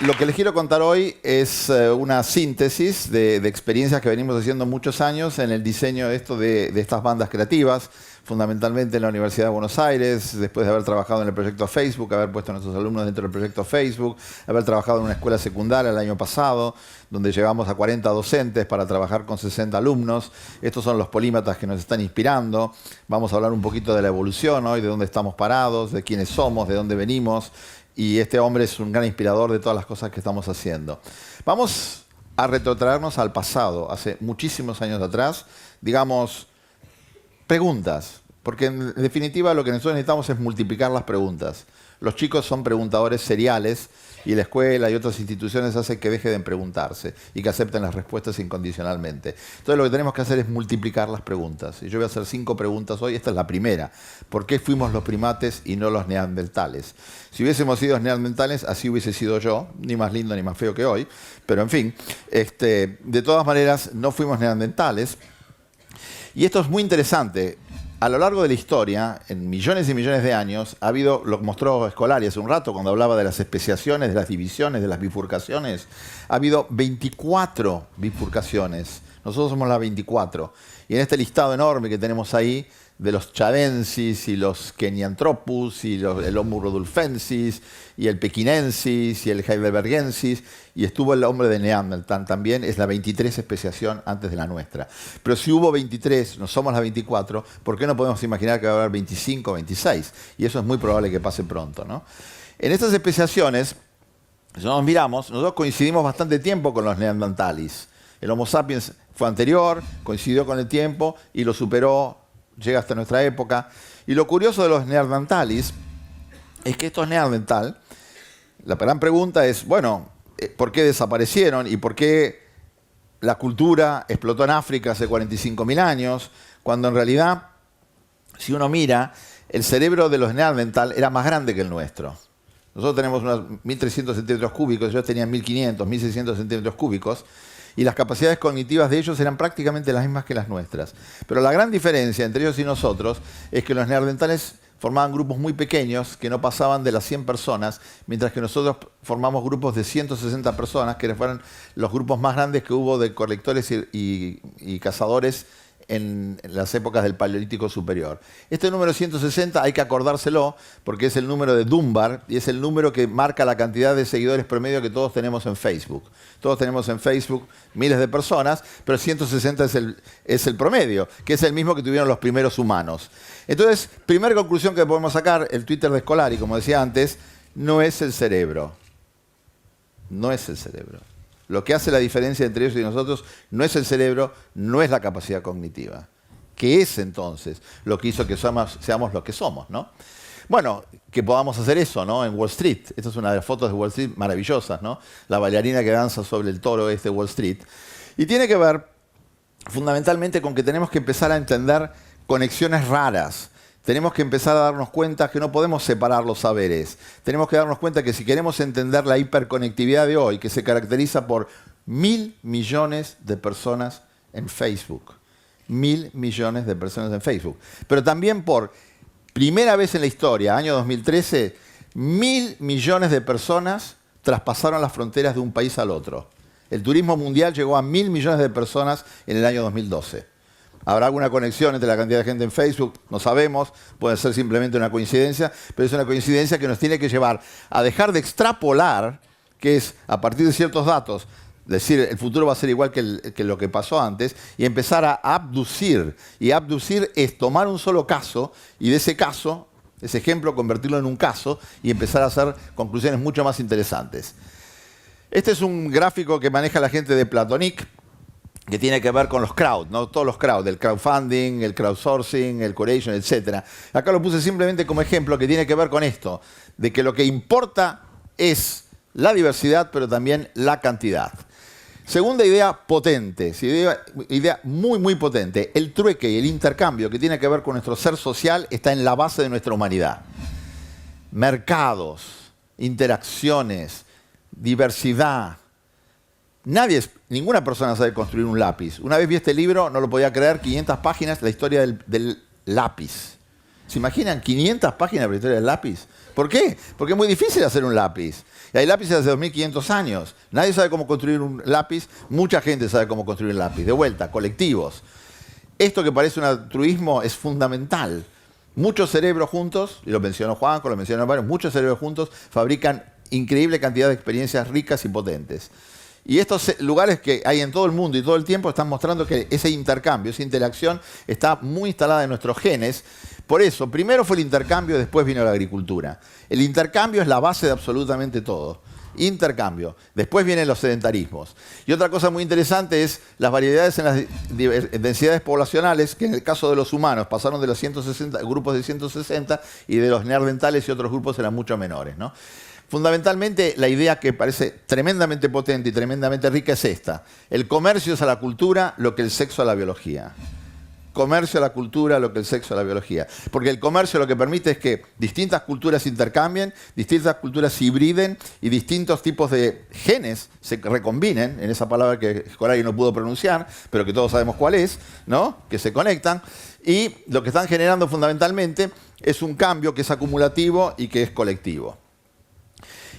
Lo que les quiero contar hoy es una síntesis de experiencias que venimos haciendo muchos años en el diseño de estas bandas creativas, fundamentalmente en la Universidad de Buenos Aires, después de haber trabajado en el proyecto Facebook, haber puesto a nuestros alumnos dentro del proyecto Facebook, haber trabajado en una escuela secundaria el año pasado, donde llevamos a 40 docentes para trabajar con 60 alumnos. Estos son los polímatas que nos están inspirando. Vamos a hablar un poquito de la evolución hoy, de dónde estamos parados, de quiénes somos, de dónde venimos. Y este hombre es un gran inspirador de todas las cosas que estamos haciendo. Vamos a retrotraernos al pasado, hace muchísimos años atrás, digamos, preguntas, porque en definitiva lo que nosotros necesitamos es multiplicar las preguntas. Los chicos son preguntadores seriales y la escuela y otras instituciones hacen que dejen de preguntarse y que acepten las respuestas incondicionalmente. Entonces lo que tenemos que hacer es multiplicar las preguntas. Y yo voy a hacer 5 preguntas hoy. Esta es la primera. ¿Por qué fuimos los primates y no los neandertales? Si hubiésemos sido neandertales, así hubiese sido yo, ni más lindo ni más feo que hoy. Pero en fin, de todas maneras, no fuimos neandertales. Y esto es muy interesante. A lo largo de la historia, en millones y millones de años, ha habido, lo mostró Scolari hace un rato cuando hablaba de las especiaciones, de las divisiones, de las bifurcaciones, ha habido 24 bifurcaciones. Nosotros somos la 24. Y en este listado enorme que tenemos ahí, de los chadensis y los Kenianthropus y el Homo rudolfensis y el pekinensis y el heidelbergensis, y estuvo el hombre de Neandertal también, es la 23 especiación antes de la nuestra. Pero si hubo 23, no somos la 24, ¿por qué no podemos imaginar que va a haber 25 o 26? Y eso es muy probable que pase pronto, ¿no? En estas especiaciones, si nos miramos, nosotros coincidimos bastante tiempo con los neandertales. El Homo sapiens fue anterior, coincidió con el tiempo y lo superó, llega hasta nuestra época. Y lo curioso de los neandertales es que estos neandertal, la gran pregunta es, bueno, ¿por qué desaparecieron y por qué la cultura explotó en África hace 45.000 años? Cuando en realidad, si uno mira, el cerebro de los neandertal era más grande que el nuestro. Nosotros tenemos unos 1.300 centímetros cúbicos, ellos tenían 1.500, 1.600 centímetros cúbicos, y las capacidades cognitivas de ellos eran prácticamente las mismas que las nuestras. Pero la gran diferencia entre ellos y nosotros es que los neandertales formaban grupos muy pequeños que no pasaban de las 100 personas, mientras que nosotros formamos grupos de 160 personas, que fueron los grupos más grandes que hubo de colectores y cazadores en las épocas del Paleolítico Superior. Este número 160 hay que acordárselo porque es el número de Dunbar y es el número que marca la cantidad de seguidores promedio que todos tenemos en Facebook. Todos tenemos en Facebook miles de personas, pero 160 es el promedio, que es el mismo que tuvieron los primeros humanos. Entonces, primera conclusión que podemos sacar, el Twitter de Scolari, como decía antes, no es el cerebro. No es el cerebro. Lo que hace la diferencia entre ellos y nosotros no es el cerebro, no es la capacidad cognitiva. ¿Qué es entonces lo que hizo que seamos lo que somos, ¿no? Bueno, que podamos hacer eso, ¿no? En Wall Street. Esta es una de las fotos de Wall Street maravillosas, ¿no? La bailarina que danza sobre el toro de Wall Street. Y tiene que ver fundamentalmente con que tenemos que empezar a entender conexiones raras. Tenemos que empezar a darnos cuenta que no podemos separar los saberes. Tenemos que darnos cuenta que si queremos entender la hiperconectividad de hoy, que se caracteriza por 1.000 millones de personas en Facebook. 1.000 millones de personas en Facebook. Pero también por primera vez en la historia, año 2013, 1.000 millones de personas traspasaron las fronteras de un país al otro. El turismo mundial llegó a 1.000 millones de personas en el año 2012. ¿Habrá alguna conexión entre la cantidad de gente en Facebook? No sabemos, puede ser simplemente una coincidencia, pero es una coincidencia que nos tiene que llevar a dejar de extrapolar, que es a partir de ciertos datos, decir el futuro va a ser igual que lo que pasó antes, y empezar a abducir. Y abducir es tomar un solo caso y de ese caso, ese ejemplo, convertirlo en un caso y empezar a hacer conclusiones mucho más interesantes. Este es un gráfico que maneja la gente de Platonic, que tiene que ver con los crowd, ¿no? Todos los crowd, el crowdfunding, el crowdsourcing, el curation, etc. Acá lo puse simplemente como ejemplo que tiene que ver con esto, de que lo que importa es la diversidad, pero también la cantidad. Segunda idea potente, idea muy, muy potente, el trueque y el intercambio que tiene que ver con nuestro ser social está en la base de nuestra humanidad. Mercados, interacciones, diversidad. Ninguna persona sabe construir un lápiz. Una vez vi este libro, no lo podía creer, 500 páginas, la historia del lápiz. ¿Se imaginan 500 páginas de la historia del lápiz? ¿Por qué? Porque es muy difícil hacer un lápiz. Y hay lápices hace 2500 años. Nadie sabe cómo construir un lápiz. Mucha gente sabe cómo construir un lápiz. De vuelta, colectivos. Esto que parece un altruismo es fundamental. Muchos cerebros juntos, y lo mencionó Juanjo, lo mencionó varios, muchos cerebros juntos fabrican increíble cantidad de experiencias ricas y potentes. Y estos lugares que hay en todo el mundo y todo el tiempo están mostrando que ese intercambio, esa interacción está muy instalada en nuestros genes. Por eso, primero fue el intercambio, después vino la agricultura. El intercambio es la base de absolutamente todo. Intercambio. Después vienen los sedentarismos. Y otra cosa muy interesante es las variedades en las densidades poblacionales, que en el caso de los humanos pasaron de los 160, grupos de 160 y de los neandertales y otros grupos eran mucho menores, ¿no? Fundamentalmente, la idea que parece tremendamente potente y tremendamente rica es esta. El comercio es a la cultura lo que el sexo a la biología. Comercio a la cultura lo que el sexo a la biología. Porque el comercio lo que permite es que distintas culturas intercambien, distintas culturas se hibriden y distintos tipos de genes se recombinen, en esa palabra que Scolari no pudo pronunciar, pero que todos sabemos cuál es, ¿no? Que se conectan. Y lo que están generando fundamentalmente es un cambio que es acumulativo y que es colectivo.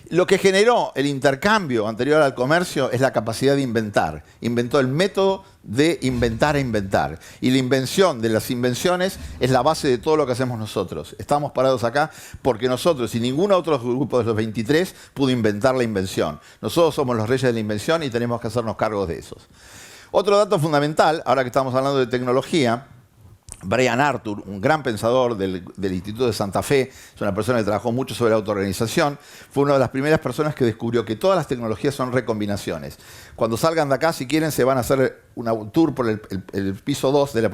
Lo que generó el intercambio anterior al comercio es la capacidad de inventar. Inventó el método de inventar e inventar. Y la invención de las invenciones es la base de todo lo que hacemos nosotros. Estamos parados acá porque nosotros y ningún otro grupo de los 23 pudo inventar la invención. Nosotros somos los reyes de la invención y tenemos que hacernos cargo de esos. Otro dato fundamental, ahora que estamos hablando de tecnología, Brian Arthur, un gran pensador del Instituto de Santa Fe, es una persona que trabajó mucho sobre la autoorganización, fue una de las primeras personas que descubrió que todas las tecnologías son recombinaciones. Cuando salgan de acá, si quieren, se van a hacer un tour por el piso 2 de la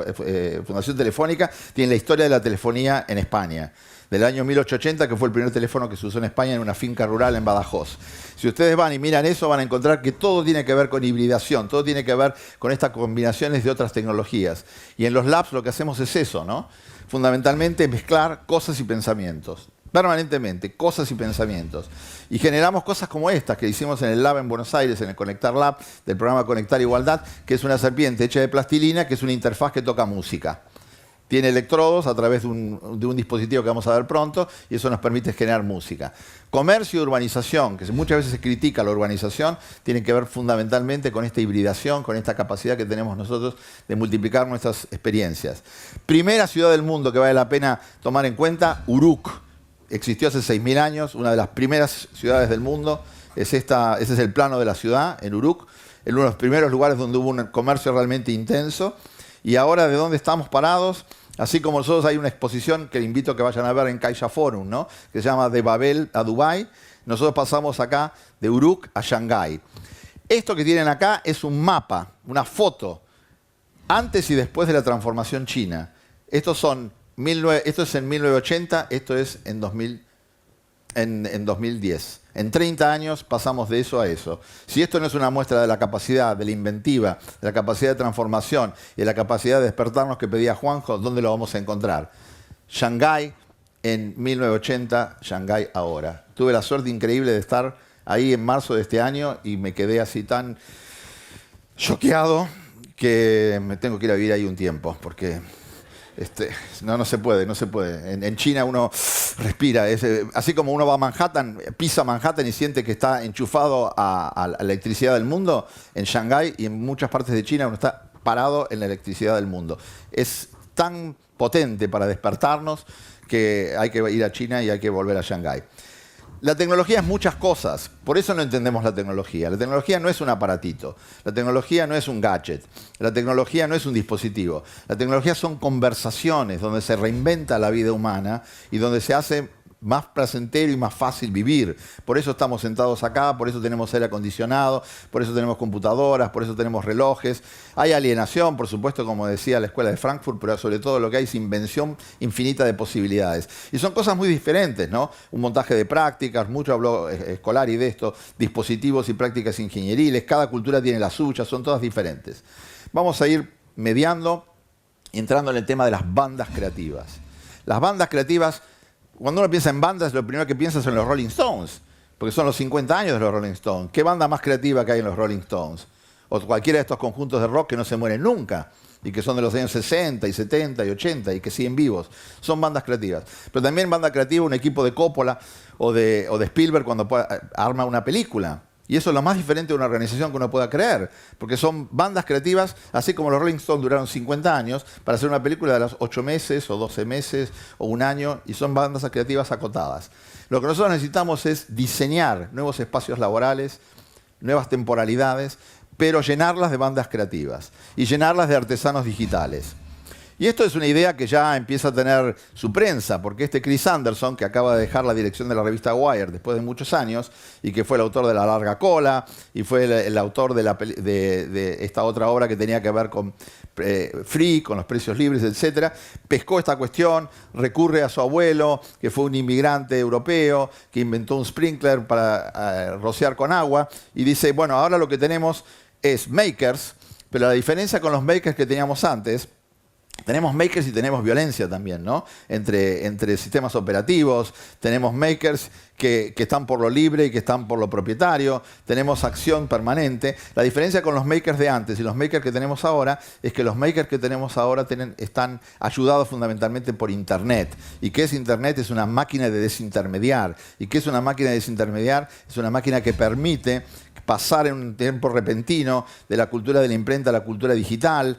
Fundación Telefónica, tienen la historia de la telefonía en España, del año 1880, que fue el primer teléfono que se usó en España en una finca rural en Badajoz. Si ustedes van y miran eso, van a encontrar que todo tiene que ver con hibridación, todo tiene que ver con estas combinaciones de otras tecnologías. Y en los labs lo que hacemos es eso, ¿no? Fundamentalmente mezclar cosas y pensamientos. Permanentemente, cosas y pensamientos. Y generamos cosas como estas que hicimos en el lab en Buenos Aires, en el Conectar Lab del programa Conectar Igualdad, que es una serpiente hecha de plastilina, que es una interfaz que toca música. Tiene electrodos a través de un dispositivo que vamos a ver pronto y eso nos permite generar música. Comercio y urbanización, que muchas veces se critica la urbanización, tienen que ver fundamentalmente con esta hibridación, con esta capacidad que tenemos nosotros de multiplicar nuestras experiencias. Primera ciudad del mundo que vale la pena tomar en cuenta, Uruk. Existió hace 6.000 años, una de las primeras ciudades del mundo. Ese es el plano de la ciudad, en Uruk, en uno de los primeros lugares donde hubo un comercio realmente intenso. Y ahora, ¿de dónde estamos parados? Así como nosotros hay una exposición que les invito a que vayan a ver en Caixa Forum, ¿no? Que se llama De Babel a Dubái. Nosotros pasamos acá de Uruk a Shanghái. Esto que tienen acá es un mapa, una foto, antes y después de la transformación china. Esto es en 1980, esto es en 2010. En 30 años pasamos de eso a eso. Si esto no es una muestra de la capacidad, de la inventiva, de la capacidad de transformación y de la capacidad de despertarnos que pedía Juanjo, ¿dónde lo vamos a encontrar? Shanghái en 1980, Shanghái ahora. Tuve la suerte increíble de estar ahí en marzo de este año y me quedé así tan choqueado que me tengo que ir a vivir ahí un tiempo, porque no se puede. En China uno respira. Así como uno va a Manhattan, pisa Manhattan y siente que está enchufado a la electricidad del mundo, en Shanghái y en muchas partes de China uno está parado en la electricidad del mundo. Es tan potente para despertarnos que hay que ir a China y hay que volver a Shanghái. La tecnología es muchas cosas, por eso no entendemos la tecnología. La tecnología no es un aparatito, la tecnología no es un gadget, la tecnología no es un dispositivo. La tecnología son conversaciones donde se reinventa la vida humana y donde se hace más placentero y más fácil vivir. Por eso estamos sentados acá, por eso tenemos aire acondicionado, por eso tenemos computadoras, por eso tenemos relojes. Hay alienación, por supuesto, como decía la Escuela de Frankfurt, pero sobre todo lo que hay es invención infinita de posibilidades. Y son cosas muy diferentes, ¿no? Un montaje de prácticas, mucho habló Scolari de esto, dispositivos y prácticas ingenieriles, cada cultura tiene la suya, son todas diferentes. Vamos a ir mediando, entrando en el tema de las bandas creativas. Las bandas creativas, cuando uno piensa en bandas, lo primero que piensa son los Rolling Stones, porque son los 50 años de los Rolling Stones. ¿Qué banda más creativa que hay en los Rolling Stones? o cualquiera de estos conjuntos de rock que no se mueren nunca y que son de los años 60 y 70 y 80 y que siguen vivos. Son bandas creativas. Pero también banda creativa, un equipo de Coppola o de Spielberg cuando arma una película. Y eso es lo más diferente de una organización que uno pueda creer, porque son bandas creativas, así como los Rolling Stones duraron 50 años para hacer una película de los 8 meses o 12 meses o un año, y son bandas creativas acotadas. Lo que nosotros necesitamos es diseñar nuevos espacios laborales, nuevas temporalidades, pero llenarlas de bandas creativas y llenarlas de artesanos digitales. Y esto es una idea que ya empieza a tener su prensa, porque Chris Anderson, que acaba de dejar la dirección de la revista Wired después de muchos años, y que fue el autor de La Larga Cola, y fue el autor de esta otra obra que tenía que ver con Free, con los precios libres, etc., pescó esta cuestión, recurre a su abuelo, que fue un inmigrante europeo, que inventó un sprinkler para rociar con agua, y dice, bueno, ahora lo que tenemos es makers, pero la diferencia con los makers que teníamos antes, tenemos makers y tenemos violencia también, ¿no? Entre sistemas operativos, tenemos makers que están por lo libre y que están por lo propietario, tenemos acción permanente. La diferencia con los makers de antes y los makers que tenemos ahora es que los makers que tenemos ahora están ayudados fundamentalmente por Internet. ¿Y qué es Internet? Es una máquina de desintermediar. ¿Y qué es una máquina de desintermediar? Es una máquina que permite pasar en un tiempo repentino de la cultura de la imprenta a la cultura digital,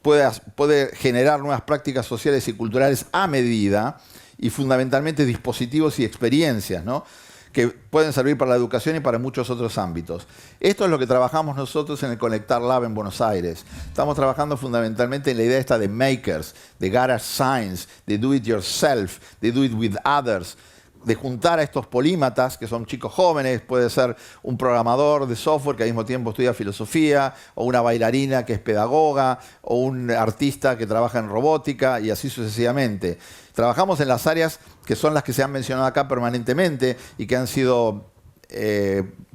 puede generar nuevas prácticas sociales y culturales a medida y fundamentalmente dispositivos y experiencias, ¿no?, que pueden servir para la educación y para muchos otros ámbitos. Esto es lo que trabajamos nosotros en el Conectar Lab en Buenos Aires. Estamos trabajando fundamentalmente en la idea esta de makers, de garage science, de do it yourself, de do it with others, de juntar a estos polímatas, que son chicos jóvenes, puede ser un programador de software que al mismo tiempo estudia filosofía, o una bailarina que es pedagoga, o un artista que trabaja en robótica, y así sucesivamente. Trabajamos en las áreas que son las que se han mencionado acá permanentemente y que han sido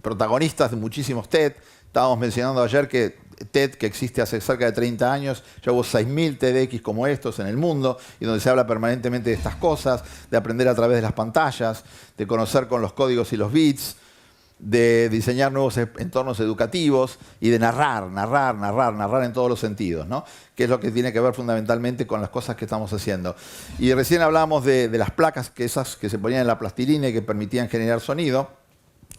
protagonistas de muchísimos TED. Estábamos mencionando ayer que TED, que existe hace cerca de 30 años, ya hubo 6.000 TEDx como estos en el mundo, y donde se habla permanentemente de estas cosas, de aprender a través de las pantallas, de conocer con los códigos y los bits, de diseñar nuevos entornos educativos y de narrar en todos los sentidos, ¿no?, que es lo que tiene que ver fundamentalmente con las cosas que estamos haciendo. Y recién hablamos de las placas, esas que se ponían en la plastilina y que permitían generar sonido.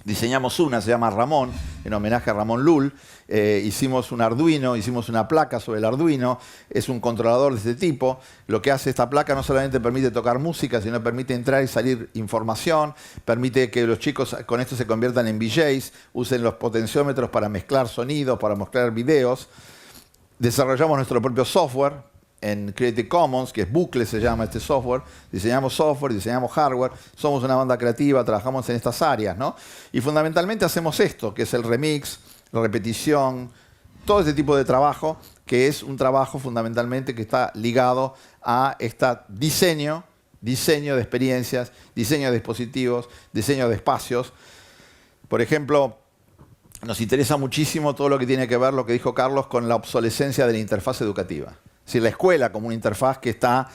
Diseñamos una, se llama Ramón, en homenaje a Ramón Lull. Hicimos un Arduino, hicimos una placa sobre el Arduino. Es un controlador de este tipo. Lo que hace esta placa no solamente permite tocar música, sino permite entrar y salir información, permite que los chicos con esto se conviertan en VJs, usen los potenciómetros para mezclar sonidos, para mezclar videos. Desarrollamos nuestro propio software en Creative Commons, que es Bucle, se llama este software. Diseñamos software, diseñamos hardware, somos una banda creativa, trabajamos en estas áreas, ¿no? Y fundamentalmente hacemos esto, que es el remix, la repetición, todo este tipo de trabajo, que es un trabajo fundamentalmente que está ligado a este diseño de experiencias, diseño de dispositivos, diseño de espacios. Por ejemplo, nos interesa muchísimo todo lo que tiene que ver, lo que dijo Carlos, con la obsolescencia de la interfaz educativa. Es decir, la escuela como una interfaz que está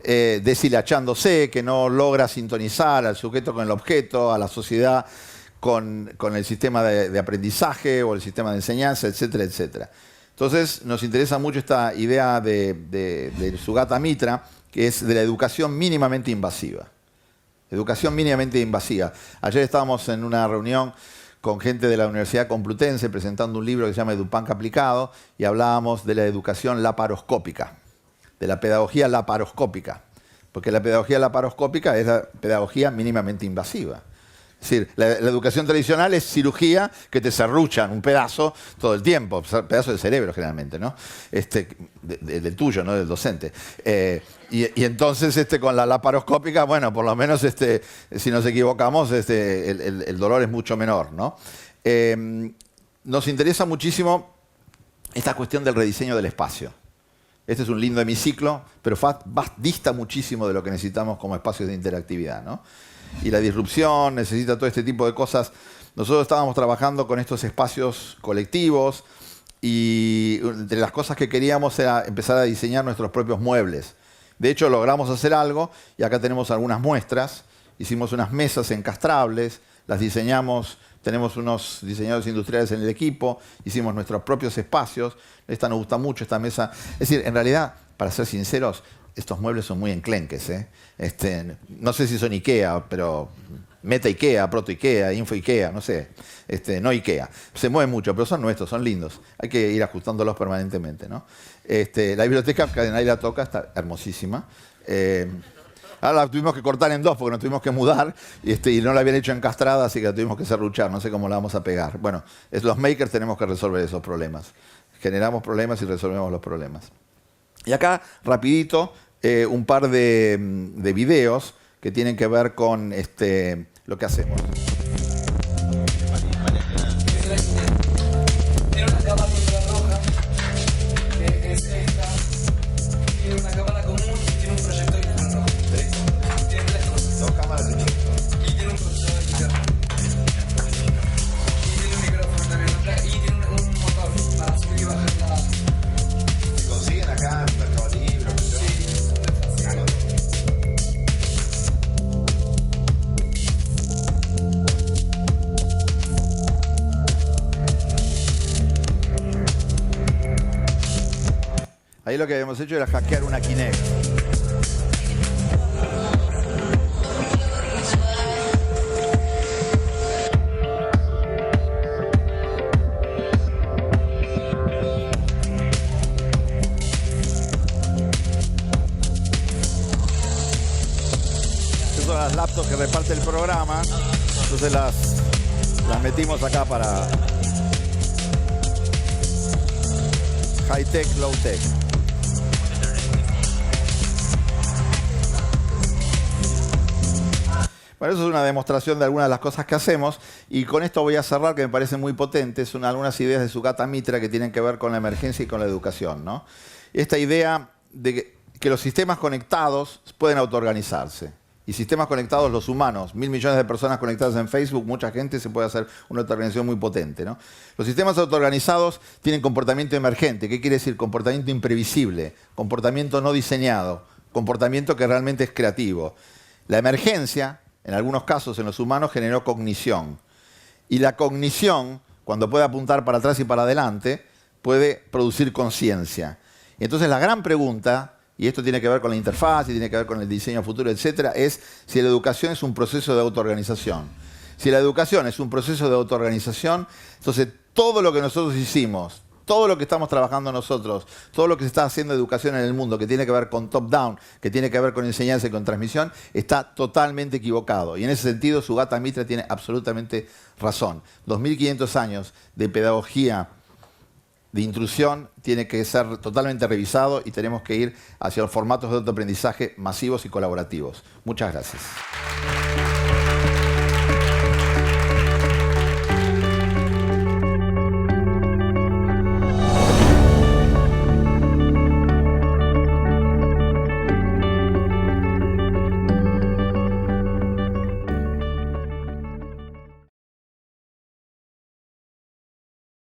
deshilachándose, que no logra sintonizar al sujeto con el objeto, a la sociedad con el sistema de aprendizaje o el sistema de enseñanza, etcétera, etcétera. Entonces, nos interesa mucho esta idea de Sugata Mitra, que es de la educación mínimamente invasiva. Educación mínimamente invasiva. Ayer estábamos en una reunión con gente de la Universidad Complutense presentando un libro que se llama Edupanc aplicado, y hablábamos de la educación laparoscópica, de la pedagogía laparoscópica, porque la pedagogía laparoscópica es la pedagogía mínimamente invasiva. Es decir, la educación tradicional es cirugía que te serruchan un pedazo todo el tiempo, pedazo del cerebro generalmente, ¿no? Del tuyo, no del docente. Y entonces con la laparoscópica, bueno, por lo menos si nos equivocamos, el dolor es mucho menor, ¿no? Nos interesa muchísimo esta cuestión del rediseño del espacio. Este es un lindo hemiciclo, pero dista muchísimo de lo que necesitamos como espacios de interactividad, ¿no? Y la disrupción necesita todo este tipo de cosas. Nosotros estábamos trabajando con estos espacios colectivos y entre las cosas que queríamos era empezar a diseñar nuestros propios muebles. De hecho, logramos hacer algo y acá tenemos algunas muestras. Hicimos unas mesas encastrables las diseñamos, tenemos unos diseñadores industriales en el equipo, hicimos nuestros propios espacios, esta nos gusta mucho, esta mesa. Es decir, en realidad, para ser sinceros, estos muebles son muy enclenques, ¿eh? No sé si son IKEA, pero Meta IKEA, Proto IKEA, Info IKEA, no sé. No IKEA. Se mueven mucho, pero son nuestros, son lindos. Hay que ir ajustándolos permanentemente, ¿no? La biblioteca, que nadie la toca, está hermosísima. Ahora la tuvimos que cortar en dos porque nos tuvimos que mudar y no la habían hecho encastrada, así que la tuvimos que serruchar, no sé cómo la vamos a pegar. Bueno, los makers tenemos que resolver esos problemas. Generamos problemas y resolvemos los problemas. Y acá, rapidito, un par de videos que tienen que ver con lo que hacemos. Tiene una capa infrarroja, que es esta. Tiene una cámara común y tiene un proyector infrarrojo. Tiene tres cosas. Dos cámaras de chico. Y tiene un procesador de micrófono. Y tiene un micrófono también. Y tiene un motor para subir y bajar la... ¿Se consiguen acá en Mercado Libre? Sí, claro. Ahí lo que habíamos hecho era hackear una Kinect. Estas son las laptops que reparte el programa. Entonces las metimos acá para high tech, low tech. Bueno, eso es una demostración de algunas de las cosas que hacemos y con esto voy a cerrar, que me parece muy potente. Son algunas ideas de Sugata Mitra que tienen que ver con la emergencia y con la educación, ¿no? Esta idea de que los sistemas conectados pueden autoorganizarse. Y sistemas conectados, los humanos, 1.000 millones de personas conectadas en Facebook, mucha gente, se puede hacer una autoorganización muy potente, ¿no? Los sistemas autoorganizados tienen comportamiento emergente. ¿Qué quiere decir? Comportamiento imprevisible, comportamiento no diseñado, comportamiento que realmente es creativo. La emergencia, en algunos casos en los humanos, generó cognición. Y la cognición, cuando puede apuntar para atrás y para adelante, puede producir conciencia. Y entonces la gran pregunta, y esto tiene que ver con la interfaz, y tiene que ver con el diseño futuro, etcétera, es si la educación es un proceso de autoorganización. Si la educación es un proceso de autoorganización, entonces todo lo que nosotros hicimos, todo lo que estamos trabajando nosotros, todo lo que se está haciendo de educación en el mundo, que tiene que ver con top-down, que tiene que ver con enseñanza y con transmisión, está totalmente equivocado. Y en ese sentido, Sugata Mitra tiene absolutamente razón. 2.500 años de pedagogía de intrusión tiene que ser totalmente revisado y tenemos que ir hacia los formatos de autoaprendizaje masivos y colaborativos. Muchas gracias.